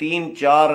3-4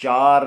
4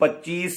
25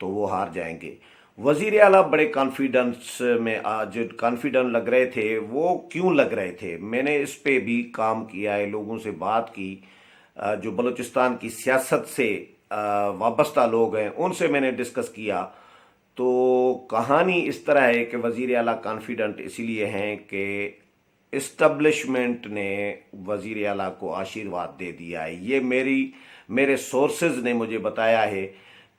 تو وہ ہار جائیں گے۔ وزیر اعلیٰ بڑے کانفیڈنس میں آج کانفیڈنٹ لگ رہے تھے، وہ کیوں لگ رہے تھے؟ میں نے اس پہ بھی کام کیا ہے، لوگوں سے بات کی، جو بلوچستان کی سیاست سے وابستہ لوگ ہیں ان سے میں نے ڈسکس کیا، تو کہانی اس طرح ہے کہ وزیر اعلیٰ کانفیڈنٹ اسی لیے ہیں کہ اسٹیبلشمنٹ نے وزیر اعلیٰ کو آشیرواد دے دیا ہے۔ یہ میرے سورسز نے مجھے بتایا ہے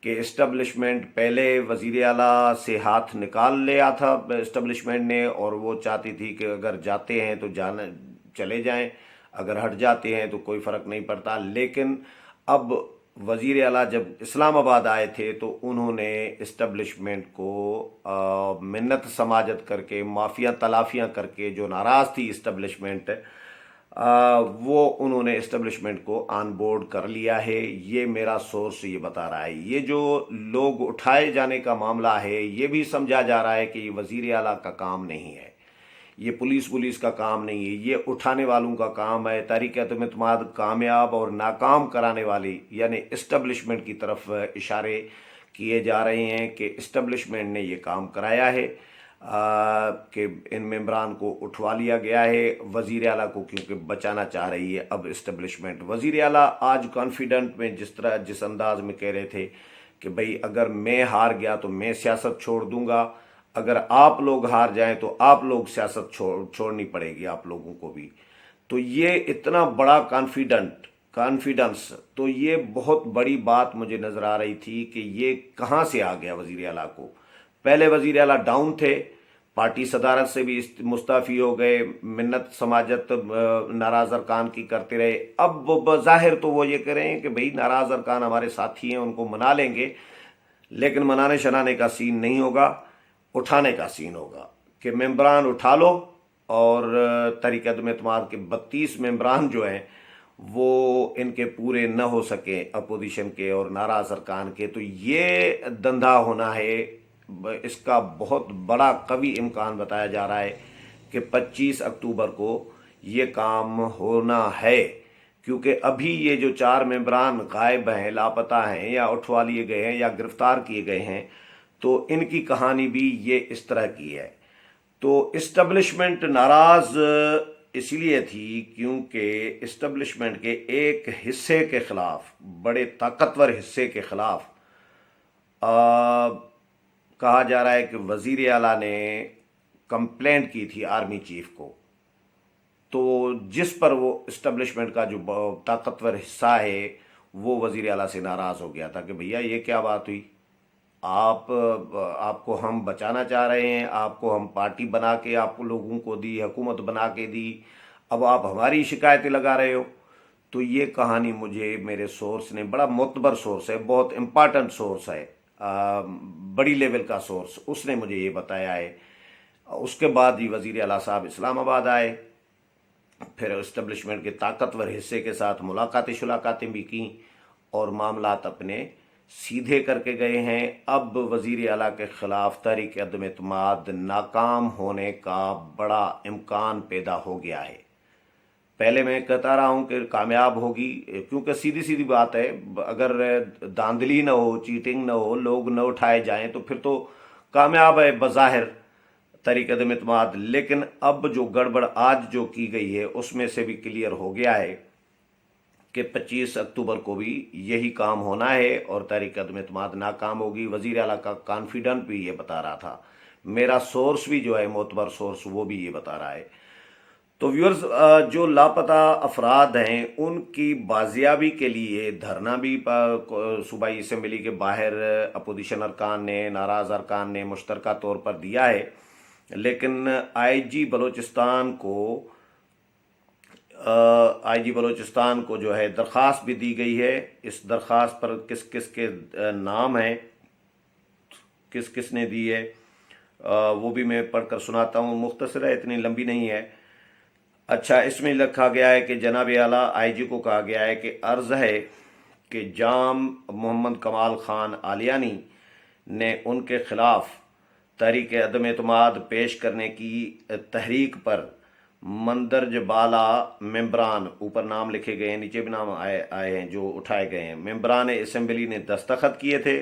کہ اسٹیبلشمنٹ پہلے وزیر اعلیٰ سے ہاتھ نکال لیا تھا اسٹیبلشمنٹ نے، اور وہ چاہتی تھی کہ اگر جاتے ہیں تو چلے جائیں، اگر ہٹ جاتے ہیں تو کوئی فرق نہیں پڑتا۔ لیکن اب وزیر اعلیٰ جب اسلام آباد آئے تھے تو انہوں نے اسٹیبلشمنٹ کو منت سماجت کر کے، معافیاں تلافیاں کر کے، جو ناراض تھی اسٹیبلشمنٹ وہ انہوں نے اسٹیبلشمنٹ کو آن بورڈ کر لیا ہے۔ یہ میرا سورس یہ بتا رہا ہے۔ یہ جو لوگ اٹھائے جانے کا معاملہ ہے، یہ بھی سمجھا جا رہا ہے کہ یہ وزیر اعلیٰ کا کام نہیں ہے، یہ پولیس کا کام نہیں ہے، یہ اٹھانے والوں کا کام ہے۔ تحریک عدم اعتماد کامیاب اور ناکام کرانے والی یعنی اسٹیبلشمنٹ کی طرف اشارے کیے جا رہے ہیں کہ اسٹیبلشمنٹ نے یہ کام کرایا ہے، کہ ان ممبران کو اٹھوا لیا گیا ہے وزیر اعلیٰ کو، کیونکہ بچانا چاہ رہی ہے اب اسٹیبلشمنٹ۔ وزیر اعلیٰ آج کانفیڈنٹ میں جس انداز میں کہہ رہے تھے کہ بھئی اگر میں ہار گیا تو میں سیاست چھوڑ دوں گا، اگر آپ لوگ ہار جائیں تو آپ لوگ سیاست چھوڑنی پڑے گی آپ لوگوں کو بھی۔ تو یہ اتنا بڑا کانفیڈنس، تو یہ بہت بڑی بات مجھے نظر آ رہی تھی کہ یہ کہاں سے آ گیا وزیر اعلیٰ کو۔ پہلے وزیر اعلیٰ ڈاؤن تھے، پارٹی صدارت سے بھی مستعفی ہو گئے، منت سماجت ناراض ارکان کی کرتے رہے۔ اب بظاہر تو وہ یہ کہہ رہے ہیں کہ بھئی ناراض ارکان ہمارے ساتھی ہیں، ان کو منا لیں گے، لیکن منانے شنانے کا سین نہیں ہوگا، اٹھانے کا سین ہوگا کہ ممبران اٹھا لو، اور تحریک عدم اعتماد کے 32 ممبران جو ہیں وہ ان کے پورے نہ ہو سکے اپوزیشن کے اور ناراض ارکان کے۔ تو یہ دندھا ہونا ہے، اس کا بہت بڑا قوی امکان بتایا جا رہا ہے کہ 25 اکتوبر کو یہ کام ہونا ہے، کیونکہ ابھی یہ جو 4 ممبران غائب ہیں، لاپتہ ہیں، یا اٹھوا لیے گئے ہیں یا گرفتار کیے گئے ہیں، تو ان کی کہانی بھی یہ اس طرح کی ہے۔ تو اسٹیبلشمنٹ ناراض اس لیے تھی کیونکہ اسٹیبلشمنٹ کے ایک حصے کے خلاف، بڑے طاقتور حصے کے خلاف کہا جا رہا ہے کہ وزیر اعلیٰ نے کمپلینٹ کی تھی آرمی چیف کو، تو جس پر وہ اسٹیبلشمنٹ کا جو طاقتور حصہ ہے وہ وزیر اعلیٰ سے ناراض ہو گیا تھا کہ بھیا یہ کیا بات ہوئی، آپ کو ہم بچانا چاہ رہے ہیں، آپ کو ہم پارٹی بنا کے آپ کو لوگوں کو دی، حکومت بنا کے دی، اب آپ ہماری شکایتیں لگا رہے ہو۔ تو یہ کہانی مجھے میرے سورس نے، بڑا معتبر سورس ہے، بہت امپارٹنٹ سورس ہے، بڑی لیول کا سورس، اس نے مجھے یہ بتایا ہے۔ اس کے بعد ہی وزیر اعلیٰ صاحب اسلام آباد آئے، پھر اسٹیبلشمنٹ کے طاقتور حصے کے ساتھ ملاقاتیں بھی کیں، اور معاملات اپنے سیدھے کر کے گئے ہیں۔ اب وزیر اعلیٰ کے خلاف تحریک عدم اعتماد ناکام ہونے کا بڑا امکان پیدا ہو گیا ہے۔ پہلے میں کہتا رہا ہوں کہ کامیاب ہوگی، کیونکہ سیدھی بات ہے، اگر دھاندلی نہ ہو، چیٹنگ نہ ہو، لوگ نہ اٹھائے جائیں تو پھر تو کامیاب ہے بظاہر تحریک عدم اعتماد۔ لیکن اب جو گڑبڑ آج جو کی گئی ہے اس میں سے بھی کلیئر ہو گیا ہے کہ 25 اکتوبر کو بھی یہی کام ہونا ہے اور تحریک عدم اعتماد ناکام ہوگی۔ وزیر اعلیٰ کا کانفیڈنٹ بھی یہ بتا رہا تھا، میرا سورس بھی جو ہے معتبر سورس وہ بھی یہ بتا رہا ہے۔ تو ویورز، جو لاپتہ افراد ہیں ان کی بازیابی کے لیے دھرنا بھی صوبائی اسمبلی کے باہر اپوزیشن ارکان نے، ناراض ارکان نے مشترکہ طور پر دیا ہے، لیکن آئی جی بلوچستان کو جو ہے درخواست بھی دی گئی ہے۔ اس درخواست پر کس کس کے نام ہیں، کس کس نے دی ہے، وہ بھی میں پڑھ کر سناتا ہوں، مختصر ہے، اتنی لمبی نہیں ہے۔ اچھا، اس میں لکھا گیا ہے کہ جناب اعلیٰ آئی جی کو کہا گیا ہے کہ عرض ہے کہ جام محمد کمال خان آلیانی نے ان کے خلاف تحریک عدم اعتماد پیش کرنے کی تحریک پر مندرجہ بالا ممبران، اوپر نام لکھے گئے ہیں، نیچے بھی نام آئے ہیں جو اٹھائے گئے ہیں، ممبران اسمبلی نے دستخط کیے تھے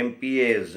MPAs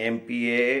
MPA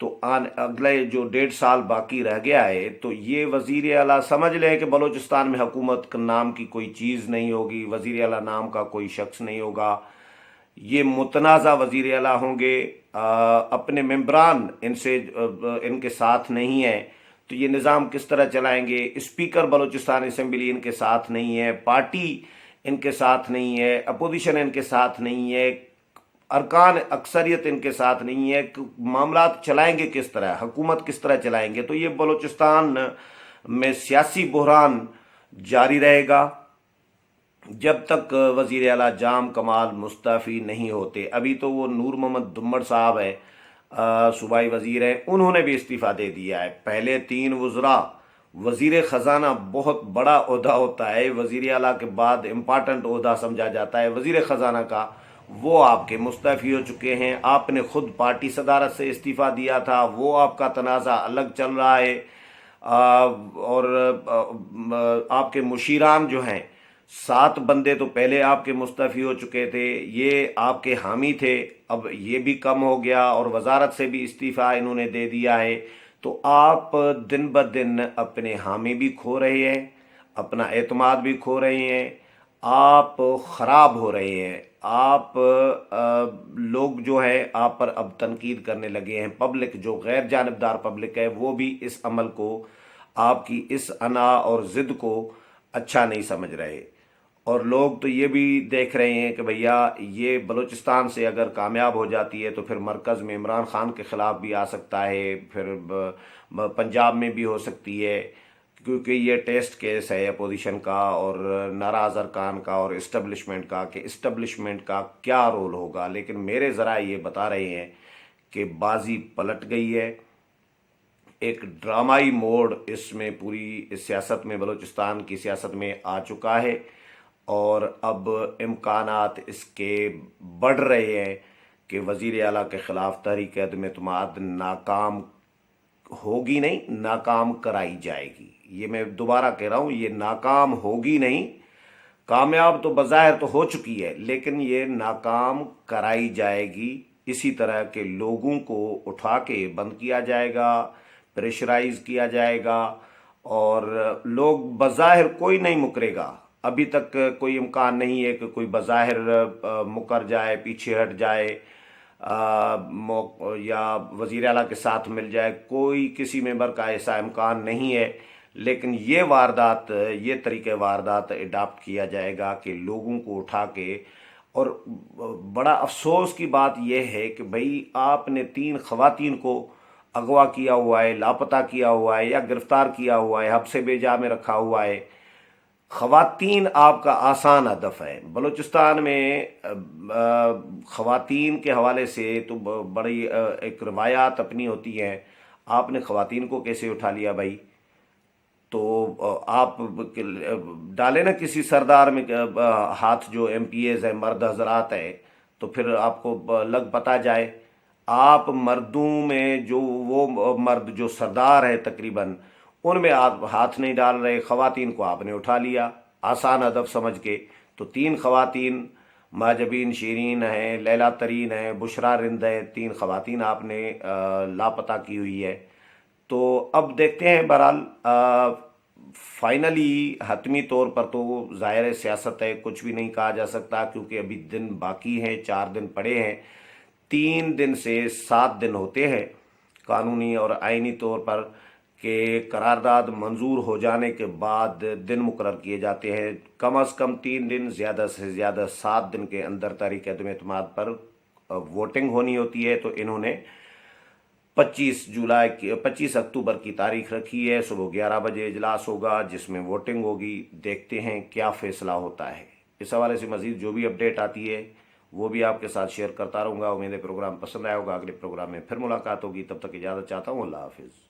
تو اگلے جو 1.5 سال باقی رہ گیا ہے تو یہ وزیر اعلیٰ سمجھ لیں کہ بلوچستان میں حکومت نام کی کوئی چیز نہیں ہوگی، وزیر اعلیٰ نام کا کوئی شخص نہیں ہوگا، یہ متنازع وزیر اعلیٰ ہوں گے، اپنے ممبران ان کے ساتھ نہیں ہیں تو یہ نظام کس طرح چلائیں گے؟ اسپیکر بلوچستان اسمبلی ان کے ساتھ نہیں ہے، پارٹی ان کے ساتھ نہیں ہے، اپوزیشن ان کے ساتھ نہیں ہے، ارکان اکثریت ان کے ساتھ نہیں ہے، معاملات چلائیں گے کس طرح؟ حکومت کس طرح چلائیں گے؟ تو یہ بلوچستان میں سیاسی بحران جاری رہے گا جب تک وزیر اعلیٰ جام کمال مستعفی نہیں ہوتے۔ ابھی تو وہ نور محمد دمڑ صاحب ہے، صوبائی وزیر ہیں، انہوں نے بھی استعفیٰ دے دیا ہے۔ پہلے 3 وزراء، وزیر خزانہ بہت بڑا عہدہ ہوتا ہے، وزیر اعلیٰ کے بعد امپارٹنٹ عہدہ سمجھا جاتا ہے وزیر خزانہ کا، وہ آپ کے مستعفی ہو چکے ہیں۔ آپ نے خود پارٹی صدارت سے استعفیٰ دیا تھا، وہ آپ کا تنازع الگ چل رہا ہے، اور آپ کے مشیران جو ہیں 7 بندے تو پہلے آپ کے مستعفی ہو چکے تھے، یہ آپ کے حامی تھے، اب یہ بھی کم ہو گیا اور وزارت سے بھی استعفیٰ انہوں نے دے دیا ہے۔ تو آپ دن بدن اپنے حامی بھی کھو رہے ہیں، اپنا اعتماد بھی کھو رہے ہیں، آپ خراب ہو رہے ہیں، آپ لوگ جو ہے آپ پر اب تنقید کرنے لگے ہیں، پبلک جو غیر جانبدار پبلک ہے وہ بھی اس عمل کو، آپ کی اس انا اور ضد کو اچھا نہیں سمجھ رہے، اور لوگ تو یہ بھی دیکھ رہے ہیں کہ بھیا یہ بلوچستان سے اگر کامیاب ہو جاتی ہے تو پھر مرکز میں عمران خان کے خلاف بھی آ سکتا ہے، پھر پنجاب میں بھی ہو سکتی ہے، کیونکہ یہ ٹیسٹ کیس ہے اپوزیشن کا اور ناراض ارکان کا اور اسٹیبلشمنٹ کا، کہ اسٹیبلشمنٹ کا کیا رول ہوگا۔ لیکن میرے ذرائع یہ بتا رہے ہیں کہ بازی پلٹ گئی ہے، ایک ڈرامائی موڈ اس میں پوری سیاست میں، بلوچستان کی سیاست میں آ چکا ہے، اور اب امکانات اس کے بڑھ رہے ہیں کہ وزیر اعلیٰ کے خلاف تحریک عدم اعتماد ناکام ہوگی نہیں، ناکام کرائی جائے گی۔ یہ میں دوبارہ کہہ رہا ہوں، یہ ناکام ہوگی نہیں، کامیاب تو بظاہر تو ہو چکی ہے لیکن یہ ناکام کرائی جائے گی۔ اسی طرح کے لوگوں کو اٹھا کے بند کیا جائے گا، پریشرائز کیا جائے گا، اور لوگ بظاہر کوئی نہیں مکرے گا۔ ابھی تک کوئی امکان نہیں ہے کہ کوئی بظاہر مکر جائے، پیچھے ہٹ جائے، یا وزیر اعلیٰ کے ساتھ مل جائے، کوئی کسی ممبر کا ایسا امکان نہیں ہے۔ لیکن یہ واردات، یہ طریقہ واردات اڈاپٹ کیا جائے گا کہ لوگوں کو اٹھا کے، اور بڑا افسوس کی بات یہ ہے کہ بھئی آپ نے 3 خواتین کو اغوا کیا ہوا ہے، لاپتہ کیا ہوا ہے یا گرفتار کیا ہوا ہے، حبس بیجا میں رکھا ہوا ہے۔ خواتین آپ کا آسان ہدف ہے۔ بلوچستان میں خواتین کے حوالے سے تو بڑی ایک روایات اپنی ہوتی ہیں، آپ نے خواتین کو کیسے اٹھا لیا بھائی؟ تو آپ ڈالے نا کسی سردار میں ہاتھ، جو ایم پی ایز ہیں، مرد حضرات ہیں، تو پھر آپ کو لگ پتہ جائے۔ آپ مردوں میں جو وہ مرد جو سردار ہے تقریباً، ان میں آپ ہاتھ نہیں ڈال رہے، خواتین کو آپ نے اٹھا لیا آسان ہدف سمجھ کے۔ تو 3 خواتین، ماجبین شیرین ہیں، لیلا ترین ہیں، بشرا رند ہیں، 3 خواتین آپ نے لاپتہ کی ہوئی ہے۔ تو اب دیکھتے ہیں، بہرحال فائنلی حتمی طور پر تو ظاہر سیاست ہے، کچھ بھی نہیں کہا جا سکتا کیونکہ ابھی دن باقی ہیں، 4 دن پڑے ہیں، 3 دن سے 7 دن ہوتے ہیں قانونی اور آئینی طور پر، کہ قرارداد منظور ہو جانے کے بعد دن مقرر کیے جاتے ہیں، کم از کم 3 دن، زیادہ سے زیادہ 7 دن کے اندر تحریک عدم اعتماد پر ووٹنگ ہونی ہوتی ہے۔ تو انہوں نے 25 اکتوبر کی تاریخ رکھی ہے، صبح 11 بجے اجلاس ہوگا جس میں ووٹنگ ہوگی۔ دیکھتے ہیں کیا فیصلہ ہوتا ہے۔ اس حوالے سے مزید جو بھی اپڈیٹ آتی ہے وہ بھی آپ کے ساتھ شیئر کرتا رہوں گا۔ امید ہے پروگرام پسند آیا ہوگا، اگلے پروگرام میں پھر ملاقات ہوگی، تب تک اجازت چاہتا ہوں، اللہ حافظ۔